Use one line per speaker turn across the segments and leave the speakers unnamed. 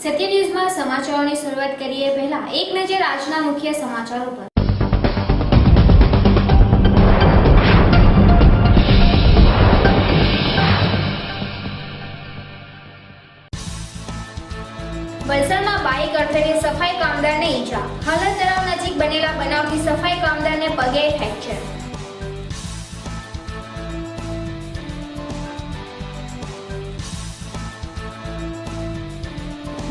સત્ય ન્યૂઝમાં સમાચારોની શરૂઆત કરીએ પહેલા એક નજર આજના મુખ્ય સમાચારો પર। વલસાડમાં બાઇક અડફેટે સફાઈ કામદારને ઈજા, હાલત તળાવ નજીક બનેલા બનાવથી સફાઈ કામદારને પગે ફ્રેક્ચર।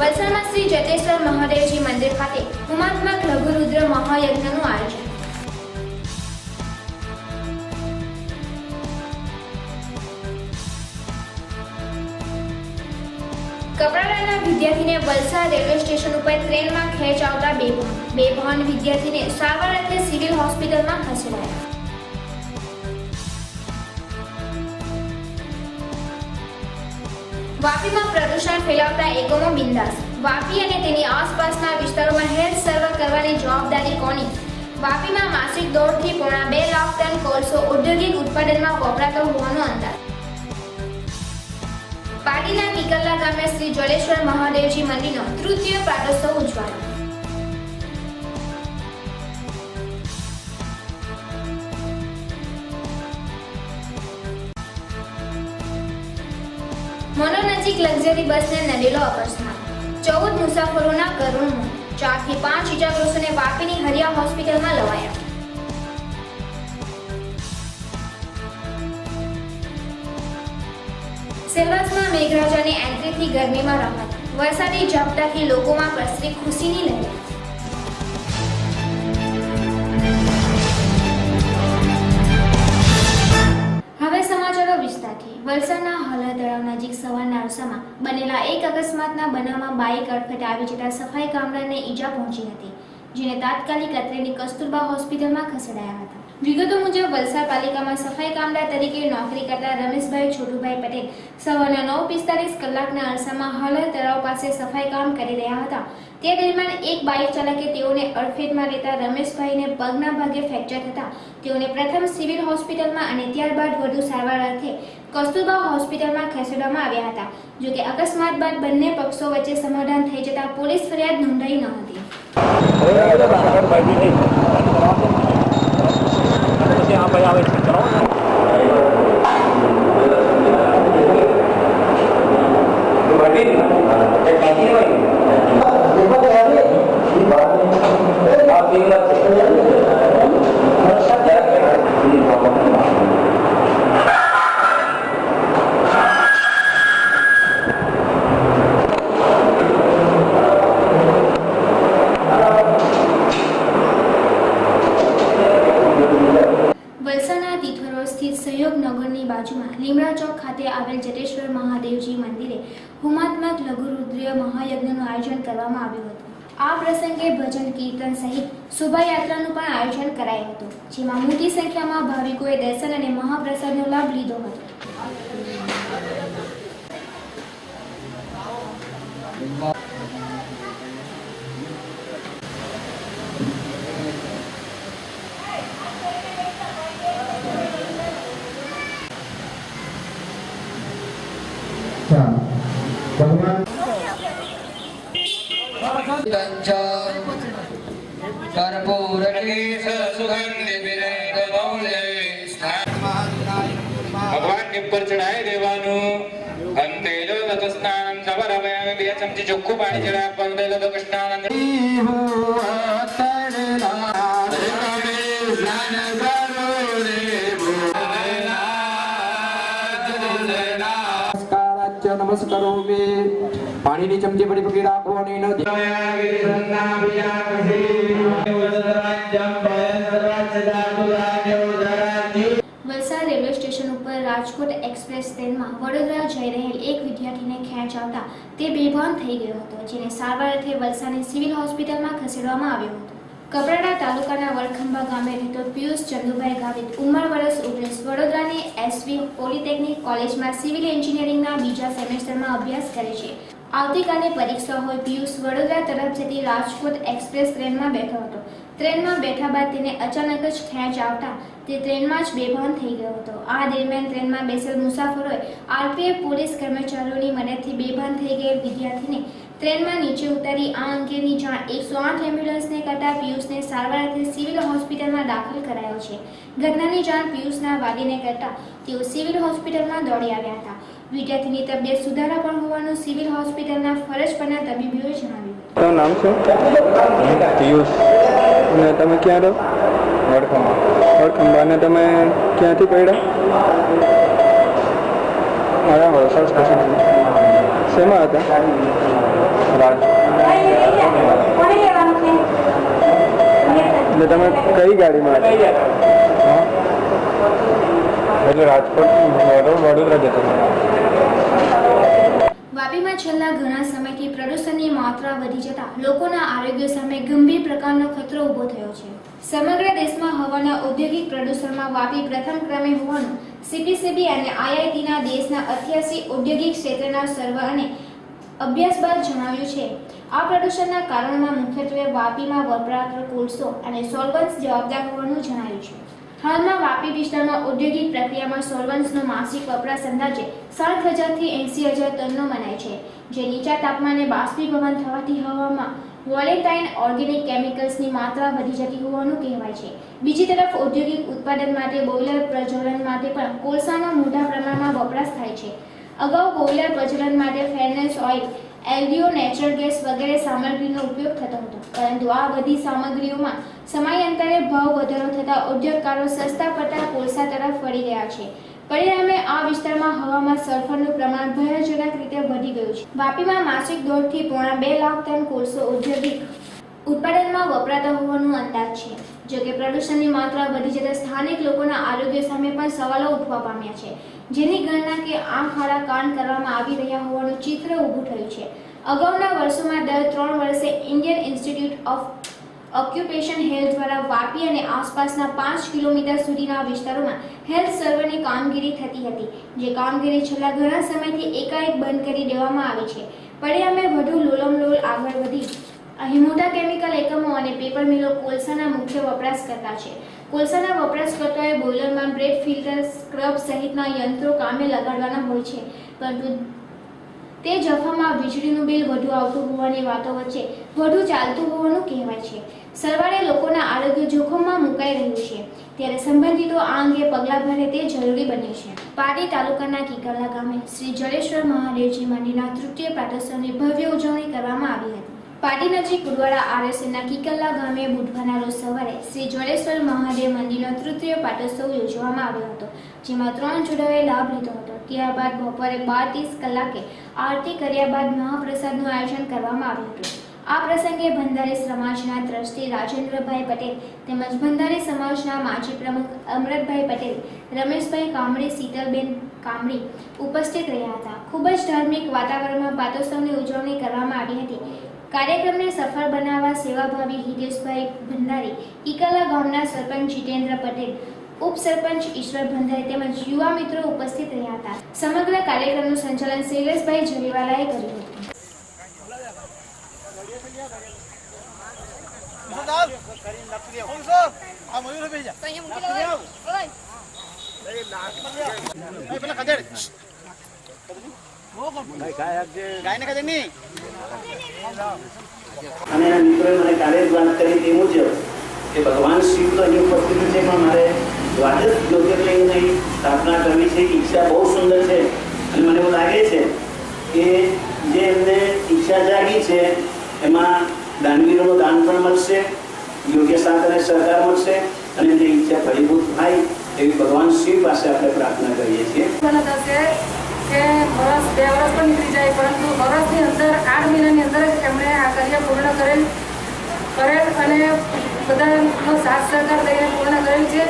વલસાડમાં શ્રી જટેશ્વર મહાદેવજી મંદિર ખાતે હોમાત્મક લઘુરુદ્ર મહાયજ્ઞનું આયોજન। કપરાડાના વિદ્યાર્થીને વલસાડ રેલવે સ્ટેશન ઉપર ટ્રેનમાં ખેંચ આવતા બેભાન વિદ્યાર્થીને સારવાર અર્થે સિવિલ હોસ્પિટલમાં ખસેડાયા। વાપીમાં પ્રદૂષણ ફેલાવતા એકમો બિંદાસ, વાપી અને તેની આસપાસના વિસ્તારોમાં હેલ્થ સર્વે કરવાની જવાબદારી કોની? વાપીમાં માસિક 1.5 થી 2 લાખ ટન કોલસો ઔદ્યોગિક ઉત્પાદનમાં વપરાતો હોવાનો અંદાજ। પાટીના કિકલ્લા ગામે શ્રી જલેશ્વર મહાદેવજી મંદિરનો તૃતીય પાટોત્સવ ઉજવાયો। મનો નજીક લક્ઝરી બસને નડેલો અકસ્માત, 14 મુસાફરોના કરુણ મોત, 4 થી 5 ઇજાગ્રસ્તોને વાપીની હરિયા હોસ્પિટલમાં લવાયા। સેલવાસમાં મેઘરાજાની એન્ટ્રીથી ગરમીમાં રાહત, વરસાદી ઝાપટાથી લોકોમાં પ્રસરી ખુશીની લહેર। હવે સમાચારો વિસ્તારથી। વલસાડના હાલર તળાવ નજીક સવારના અરસામાં બનેલા એક અકસ્માતના બનાવમાં બાઇક અડફેટે આવી જતા સફાઈ કામદારને ઈજા પહોંચી હતી, જેને તાત્કાલિક અત્રેની કસ્તુરબા હોસ્પિટલમાં ખસેડાયા હતા। વિગતો મુજબ વલસાડ પાલિકામાં સફાઈ કામદાર તરીકે નોકરી કરતા રમેશભાઈ છોટુભાઈ પટેલ સવારના 9:45 કલાકના અરસામાં હાલર તળાવ પાસે સફાઈ કામ કરી રહ્યા હતા। તે દરમિયાન એક બાઇક ચાલકે તેઓને અડફેટમાં લેતા રમેશભાઈને પગના ભાગે ફ્રેક્ચર થતા તેઓને પ્રથમ સિવિલ હોસ્પિટલમાં અને ત્યારબાદ વધુ સારવાર અર્થે કસ્તુરબા હોસ્પિટલમાં ખસેડવામાં આવ્યા હતા। જોકે અકસ્માત બાદ બંને પક્ષો વચ્ચે સમાધાન થઈ જતા પોલીસ ફરિયાદ નોંધાઈ ન હતી। यहाँ पर आवे करो ना बड़ी एक बाकी है देखो तो यार ये बात नहीं आप देख लो हर्षद यार સહયોગનગરની બાજુમાં લીમડા ચોક ખાતે આવેલ જટેશ્વર મહાદેવજી મંદિરે હોમાત્મક લઘુરુદ્ર મહાયજ્ઞનું આયોજન કરવામાં આવ્યું હતું। આ પ્રસંગે ભજન કીર્તન સહિત શોભાયાત્રાનું પણ આયોજન કરાયું હતું, જેમાં મોટી સંખ્યામાં ભાવિકોએ દર્શન અને મહાપ્રસાદનો લાભ લીધો હતો।
भगवान
के ऊपर चढ़ाए देवानु हम तेलो लतस्नान सवरवय में 2 चमची चोखू पानी चढ़ा पर तेलो लतस्नान
नमस्कारोमि पाणीनी चमची बड़ी पकड़ी राखो आणि न
વલસાડ રેલવે સ્ટેશન ઉપર રાજકોટ એક્સપ્રેસ ટ્રેનમાં વડોદરા જઈ રહેલ એક વિદ્યાર્થીને ખેંચ આવતા તે બેભાન થઈ ગયો હતો, જેને સારવાર અર્થે વલસાડની સિવિલ હોસ્પિટલમાં ખસેડવામાં આવ્યો હતો। કપરાડા તાલુકાના વડખંભા ગામે રહેતો પિયુષ ચંદુભાઈ ગાવિત ઉંમર વર્ષ 19 વડોદરાની એસવી પોલિટેકનિક કોલેજમાં સિવિલ એન્જિનિયરિંગના બીજા સેમેસ્ટરમાં અભ્યાસ કરે છે। આવતીકાલે પરીક્ષા હોય પિયુષ વડોદરા તરફ જતી રાજકોટ એક્સપ્રેસ ટ્રેનમાં બેઠો હતો। ટ્રેનમાં બેઠા બાદ તેને અચાનક જ ખેંચ આવતા તે ટ્રેનમાં જ બેભાન થઈ ગયો હતો। આ દરમિયાન ટ્રેનમાં બેસેલ મુસાફરોએ આરપીએફ પોલીસ કર્મચારીઓની મદદથી બેભાન થઈ ગયેલ વિદ્યાર્થીને ટ્રેનમાં નીચે ઉતારી આ અંગેની જાણ 108 એમ્બ્યુલન્સને કરતા પિયુષને સારવાર અર્થે સિવિલ હોસ્પિટલમાં દાખલ કરાયો છે. ઘટનાની જાણ પિયુષના વાલીને કરતા તેઓ સિવિલ હોસ્પિટલમાં દોડી આવ્યા હતા. વિદ્યાર્થીની તબિયત સુધારા પણ હોવાનું સિવિલ હોસ્પિટલના ફરજ પરના તબીબોએ જણાવ્યું.
તમારું નામ છે? પિયુષ. અને તમે ક્યાં રહો? વડખંભા. અને તમે ક્યાંથી પડ્યા? મારા વલસાડ સ્ટેશન. શેમાં હતા? એટલે તમે કઈ ગાડીમાં હતા? એટલે રાજકોટ વડોદરા જતા.
વાપીમાં છેલ્લા ઘણા સમયથી પ્રદૂષણની માત્રા વધી જતા લોકોના આરોગ્ય સામે ગંભીર પ્રકારનો ખતરો ઊભો થયો છે. સમગ્ર દેશમાં હવાના ઔદ્યોગિક પ્રદૂષણમાં વાપી પ્રથમ ક્રમે હોવાનું CPCB અને IITના દેશના 88 ઔદ્યોગિક ક્ષેત્રના સર્વે અને અભ્યાસ બાદ જણાવ્યું છે. આ પ્રદૂષણના કારણોમાં મુખ્યત્વે વાપીમાં વપરાતો કોલસો અને સોલ્વન્ટ્સ જવાબદાર હોવાનું જણાયું છે. હાલમાં વાપી વિસ્તારમાં ઔદ્યોગિક પ્રક્રિયામાં સોલ્વન્ટ્સનો માસિક વપરાશ અંદાજે 60,000 થી 80,000 ટનનો મનાય છે, જે નીચા તાપમાને બાષ્પીભવન થવાથી હવામાં વોલેટાઇલ ઓર્ગેનિક કેમિકલ્સની માત્રા વધી જતી હોવાનું કહેવાય છે. બીજી તરફ ઔદ્યોગિક ઉત્પાદન માટે બોઇલર પ્રજ્વલન માટે પણ કોલસાનો મોટા પ્રમાણમાં વપરાશ થાય છે. અગાઉ બોઇલર પ્રજ્વલન માટે ફેર્નેસ ઓઇલ, એલડીઓ, નેચરલ ગેસ વગેરે સામગ્રીનો ઉપયોગ થતો હતો, પરંતુ આ બધી સામગ્રીઓમાં સમયાંતરે ભાવ વધારો થતા ઉદ્યોગકારો સસ્તા પડતા કોલસા તરફ વળી ગયા છે. પરિણામે આ વિસ્તારમાં હવામાં સલ્ફરનું પ્રમાણ ભયાનક રીતે વધી ગયું છે. વાપીમાં માસિક 1.5 થી 2 લાખ ટન કોલસો ઔદ્યોગિક ઉત્પાદનમાં વપરાતા હોવાનું અંદાજ છે. જોકે પ્રદૂષણની માત્રા વધી જતા સ્થાનિક લોકોના આરોગ્ય સામે પણ સવાલો ઉઠવા પામ્યા છે, જેની ગણના કે આંખ આડા કાન કરવામાં આવી રહ્યા હોવાનું ચિત્ર ઊભું થયું છે. અગાઉના વર્ષોમાં દર 3 વર્ષે Indian institute of occupation health દ્વારા વાપી અને આસપાસના 5 કિલોમીટર સુધીના વિસ્તારોમાં હેલ્થ સર્વેની કામગીરી થતી હતી, જે કામગીરી છેલ્લા ઘણા સમયથી એકાએક બંધ કરી દેવામાં આવી છે. પરિણામે વધુ લોલમલોલ આગળ વધી અહીં મોટા કેમિકલ એકમો અને પેપર મિલો કોલસાના મુખ્ય વપરાશકર્તા છે. કોલસાના વપરાશકર્તાઓએ બોઇલરમાં બ્રેડ ફિલ્ટર, સ્ક્રબ સહિતના યંત્રો કામે લગાડવાના હોય છે, પરંતુ તે જફામાં વીજળીનું બિલ વધુ આવતું હોવાની વાતો વચ્ચે વધુ ચાલતું હોવાનું કહેવાય છે. સરવાળે લોકોના આરોગ્ય જોખમમાં મુકાઈ રહ્યું છે, ત્યારે સંબંધિતો આ અંગે પગલાં ભરે તે જરૂરી બન્યું છે. પાટી તાલુકાના કિકરલા ગામે શ્રી જડેશ્વર મહાદેવજી મંદિરના તૃતીય પાટોત્સવની ભવ્ય ઉજવણી કરવામાં આવી હતી. પાટી નજીક ઉડવાડા RSNના કિકરલા ગામે બુધવારના રોજ સવારે શ્રી જડેશ્વર મહાદેવ મંદિરનો તૃતીય પાટોત્સવ યોજવામાં આવ્યો હતો, જેમાં 3 જોડાઓએ લાભ લીધો હતો. ત્યારબાદ બપોરે 12:30 કલાકે આરતી કર્યા બાદ મહાપ્રસાદનું આયોજન કરવામાં આવ્યું હતું. આ પ્રસંગે ભંડારી સમાજના ટ્રસ્ટી રાજેન્દ્રભાઈ પટેલ તેમજ ભંડારી સમાજના માજી પ્રમુખ અમરતભાઈ પટેલ, રમેશભાઈ કામડી, શીતલબેન કામડી ઉપસ્થિત રહ્યા હતા. ખૂબ જ ધાર્મિક વાતાવરણમાં પાટોત્સવની ઉજવણી કરવામાં આવી હતી. કાર્યક્રમને સફળ બનાવવા સેવાભાવી હિતેશભાઈ ભંડારી, કિકરલા ગામના સરપંચ જીતેન્દ્ર પટેલ, ઉપસરપંચ ઈશ્વર ભંડારી તેમજ યુવા મિત્રો ઉપસ્થિત રહ્યા હતા. સમગ્ર કાર્યક્રમનું સંચાલન શૈલેષભાઈ જરીવાલાએ કર્યું હતું.
અને એના મિત્રોએ મને કાલે જ વાત કરી તે મુજબ કે ભગવાન શિવ તો અહીં ઉપસ્થિત છે, પણ મારે વાત જ જ્યોતિર્લિંગની સ્થાપના કરવી છે. ઈચ્છા બહુ સુંદર છે અને મને એવું લાગે છે કે જે એમને ઈચ્છા જાગી છે એમાં દાનવીરોનું દાન પણ મળશે, યોગ્ય સાથ અને સહકાર મળશે અને એમની ઈચ્છા ફળીભૂત થાય એવી ભગવાન શિવ પાસે આપણે પ્રાર્થના કરીએ છીએ.
કે વર્ષ 2 વર્ષ પણ નીકળી જાય, પરંતુ વર્ષની અંદર 8 મહિનાની અંદર જ એમણે આ કાર્ય પૂર્ણ કરેલ અને બધાનો સાથ સહકાર લઈને પૂર્ણ કરેલ છે.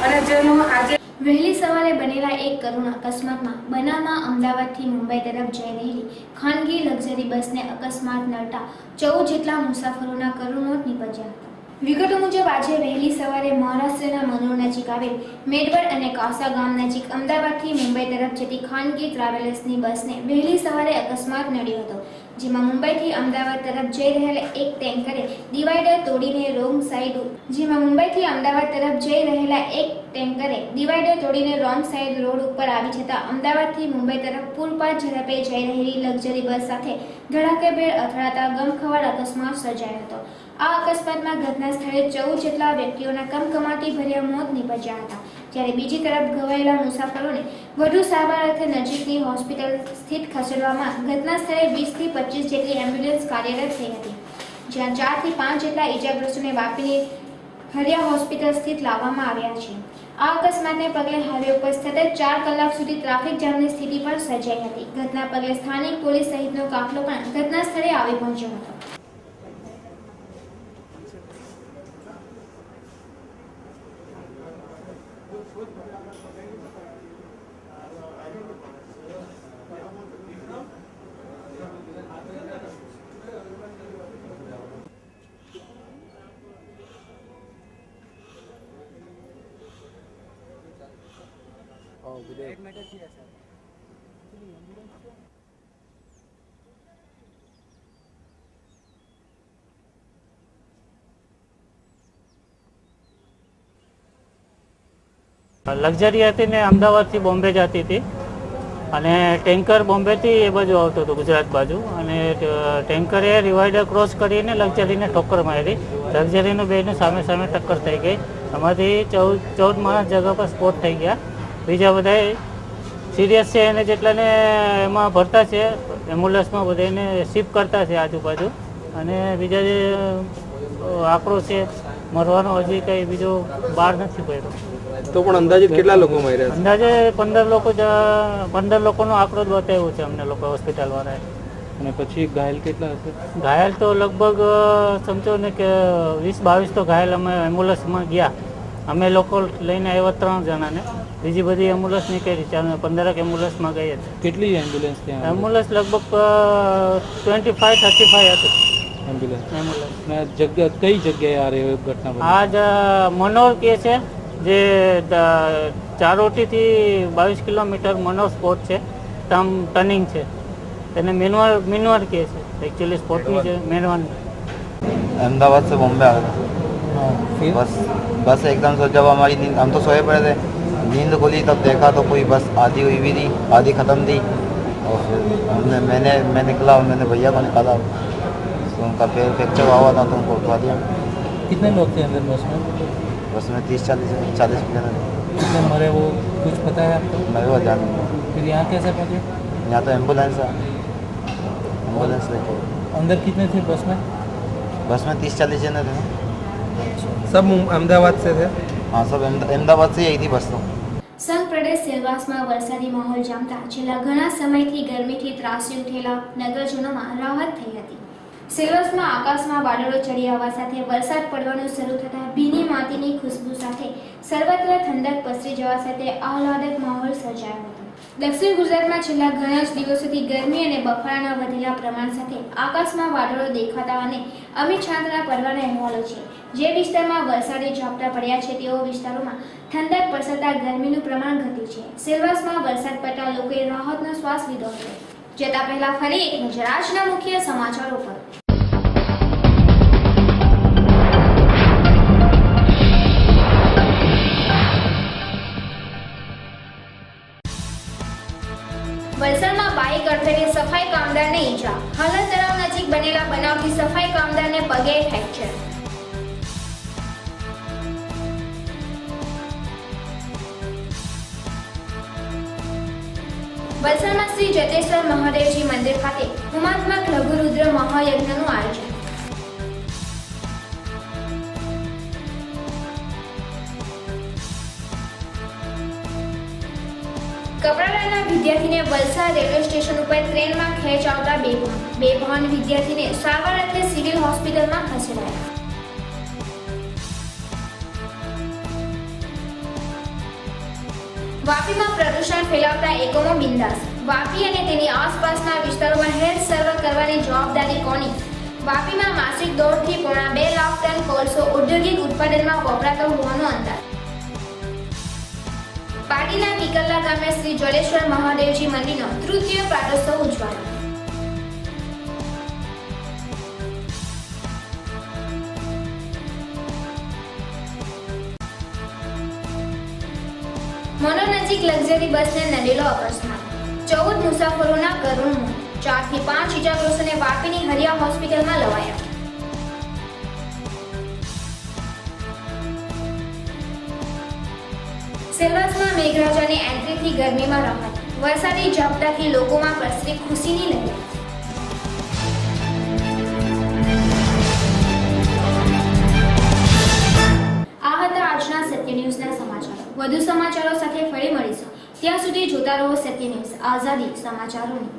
અને જેનું આજે
વહેલી સવારે બનેલા એક કરુણ અકસ્માતમાં બનાવમાં અમદાવાદથી મુંબઈ તરફ જઈ રહેલી ખાનગી લક્ઝરી બસને અકસ્માત નડતા 14 જેટલા મુસાફરોના કરુણ મોત નીપજ્યા હતા. વિગતો મુજબ આજે વહેલી સવારે મહારાષ્ટ્રના મનોર નજીક આવેલ મેડવડ અને કાસા ગામ નજીક અમદાવાદથી મુંબઈ તરફ જતી ખાનગી ટ્રાવેલર્સની બસને વહેલી સવારે અકસ્માત નડ્યો હતો, જેમાં મુંબઈથી અમદાવાદ તરફ જઈ રહેલા એક ટેન્કરે ડિવાઈડર તોડીને રોંગ સાઈડ ટેન્કરે ડિવાઈડર તોડીને રોંગ સાઈડ રોડ ઉપર આવી જતા અમદાવાદથી મુંબઈ તરફ પૂરપાટ ઝડપે જઈ રહેલી લક્ઝરી બસ સાથે ધડાકેભેર અથડાતા ગમખ્વાર અકસ્માત સર્જાયો હતો. આ અકસ્માતમાં ઘટના સ્થળે 14 જેટલા વ્યક્તિઓના કમકમાટી ભર્યા મોત નીપજ્યા હતા, જ્યારે બીજી તરફ ઘવાયેલા મુસાફરોને વધુ સારવાર અર્થે નજીકની હોસ્પિટલ સ્થિત ખસેડવામાં ઘટના સ્થળે 20 થી 25 જેટલી એમ્બ્યુલન્સ કાર્યરત થઈ હતી, જ્યાં 4 થી 5 જેટલા ઇજાગ્રસ્તોને વાપીની હરિયા હોસ્પિટલ સ્થિત લાવવામાં આવ્યા છે. આ અકસ્માતને પગલે હાઈવે ઉપર સતત 4 કલાક સુધી ટ્રાફિક જામની સ્થિતિ પણ સર્જાઈ હતી. ઘટના પગલે સ્થાનિક પોલીસ સહિતનો કાફલો પણ ઘટના સ્થળે આવી પહોંચ્યો હતો.
લક્ઝરી હતી ને અમદાવાદથી બોમ્બે જતી હતી અને ટેન્કર બોમ્બેથી એ બાજુ આવતો હતો, ગુજરાત બાજુ, અને ટેન્કરે રિવાઈડર ક્રોસ કરીને લક્ઝરીને ઠોકર મારી. લક્ઝરીનું બેને સામે સામે ટક્કર થઈ ગઈ. એમાંથી 14 માણસ જગા પર સ્પોટ થઈ ગયા. બીજા બધા સિરિયસ છે અને જેટલાને એમાં ભરતા છે એમ્બ્યુલન્સમાં બધાને શિફ્ટ કરતા છે આજુબાજુ. અને બીજા જે આંકડો છે મરવાનો હજી કંઈ બીજો બહાર નથી પડ્યો.
તો પણ અંદાજે કેટલા લોકો મર્યા?
અંદાજે 15 લોકોનો આંકડો જ બતાવ્યો છે અમને લોકો હોસ્પિટલવાળાએ.
અને પછી ઘાયલ કેટલા હશે?
ઘાયલ તો લગભગ સમજો ને કે 20-22 તો ઘાયલ અમે એમ્બ્યુલન્સમાં ગયા. અમે લોકો લઈને આવ્યા 3 જણાને. બીજી બધી એમ્બ્યુલન્સ નીકળી 15 એમ્બ્યુલન્સમાં ગઈ હતી.
કેટલી એમ્બ્યુલન્સ ત્યાં?
એમ્બ્યુલન્સ લગભગ 25-35 હતી
એમ્બ્યુલન્સ. કઈ જગ્યાએ આ રહી ઘટના?
આજ મનોર કે છે જે ચારોટીથી 22 કિલોમીટર મનોર સ્પોટ છે, ટર્નિંગ છે, તેને મિનવર કહે છે. एक्चुअली स्पॉट में जो मेहरबान
अहमदाबाद से बॉम्बे आ गए. बस एकदम से जब हमारी नींद, हम तो सोए पड़े थे, नींद खुली तब देखा तो कोई बस आधी हुई भी थी, आधी ख़त्म थी. और फिर मैं निकला और मैंने भैया को निकाला तो उनका पैर फ्रैक्चर हुआ था तो उनको उठवा दिया.
कितने लोग थे अंदर बस में?
बस में 30-40 जने.
कितने मरे वो कुछ पता है आपको?
मैं वो जान.
फिर यहाँ कैसे पहुँचे?
यहाँ तो एम्बुलेंस लेके.
अंदर कितने थे बस में?
बस में 30-40 जने थे.
सब अहमदाबाद से थे?
हाँ, सब अहमदाबाद से यही थी बस तो.
સંઘ પ્રદેશ સેલવાસમાં વરસાદી માહોલ જામતા છેલ્લા ઘણા સમયથી ગરમીથી ત્રાસી ઉઠેલા નગરજનોમાં રાહત થઈ હતી. સેલવાસમાં આકાશમાં વાદળો ચડી આવવા સાથે વરસાદ પડવાનું શરૂ થતાં ભીની માટીની ખુશ્બુ સાથે સર્વત્ર ઠંડક પસરી જવા સાથે આહલાદક માહોલ સર્જાયો હતો. દક્ષિણ ગુજરાતમાં છેલ્લા ઘણા જ દિવસોથી ગરમી અને બફારાના વધેલા પ્રમાણ સાથે આકાશમાં વાદળો દેખાતા અને અમી છાંટણા પડવાના અહેવાલો છે. જે વિસ્તારમાં વરસાદી ઝાપટા પડ્યા છે તેઓ વિસ્તારોમાં ઠંડક પ્રસરતા ગરમીનું પ્રમાણ ઘટ્યું છે. સેલવાસમાં વરસાદ પડતા લોકોએ રાહતનો શ્વાસ લીધો હતો. જતા પહેલા ફરી એક નજર આજના મુખ્ય સમાચારો પર. વલસાડમાં બાઇક અડફેટે સફાઈ કામદારને ઈજા. હાલત તળાવ નજીક બનેલા બનાવથી સફાઈ કામદારને પગે ફ્રેક્ચર. વલસાડમાં શ્રી જટેશ્વર મહાદેવજી મંદિર ખાતે હોમાત્મક લઘુરુદ્ર મહાયજ્ઞનું આયોજન. કપરાડાના વિદ્યાર્થીને વલસાડ રેલવે સ્ટેશન ઉપર ટ્રેનમાં ખેંચ આવતા બેભાન વિદ્યાર્થીને સારવાર અર્થે સિવિલ હોસ્પિટલમાં ખસેડાયા. વાપીમાં પ્રદૂષણ ફેલાવતા એકમો બિંદાસ. વાપી અને તેની આસપાસના વિસ્તારોમાં હેલ્થ સર્વે કરવાની જવાબદારી કોની? વાપીમાં માસિક 1.5 થી 2 લાખ ટન કોલસો ઔદ્યોગિક ઉત્પાદનમાં વપરાતો હોવાનો અંદાજ. પાટીના કિકલ્લા ગામે શ્રી જલેશ્વર મહાદેવજી મંદિરનો તૃતીય પાટોત્સવ ઉજવાયો. નજીક લક્ઝરી બસને નડેલો અકસ્માત, 14 મુસાફરોના કરુણ મોત, 4 થી 5 ઇજાગ્રસ્તોને વાપીની હરિયા હોસ્પિટલમાં લવાયા. સૌરાષ્ટ્રમાં મેઘરાજાની એન્ટ્રીથી ગરમીમાં રાહત, વરસાદી ઝાપટાથી લોકોમાં પ્રસરી ખુશીની લહેર. આ હતા આજના સત્ય ન્યૂઝના સમાચારો. વધુ સમાચારો સાથે ફરી મળીશું. ત્યાં સુધી જોતા રહો સત્ય ન્યૂઝ, આઝાદી સમાચારોની.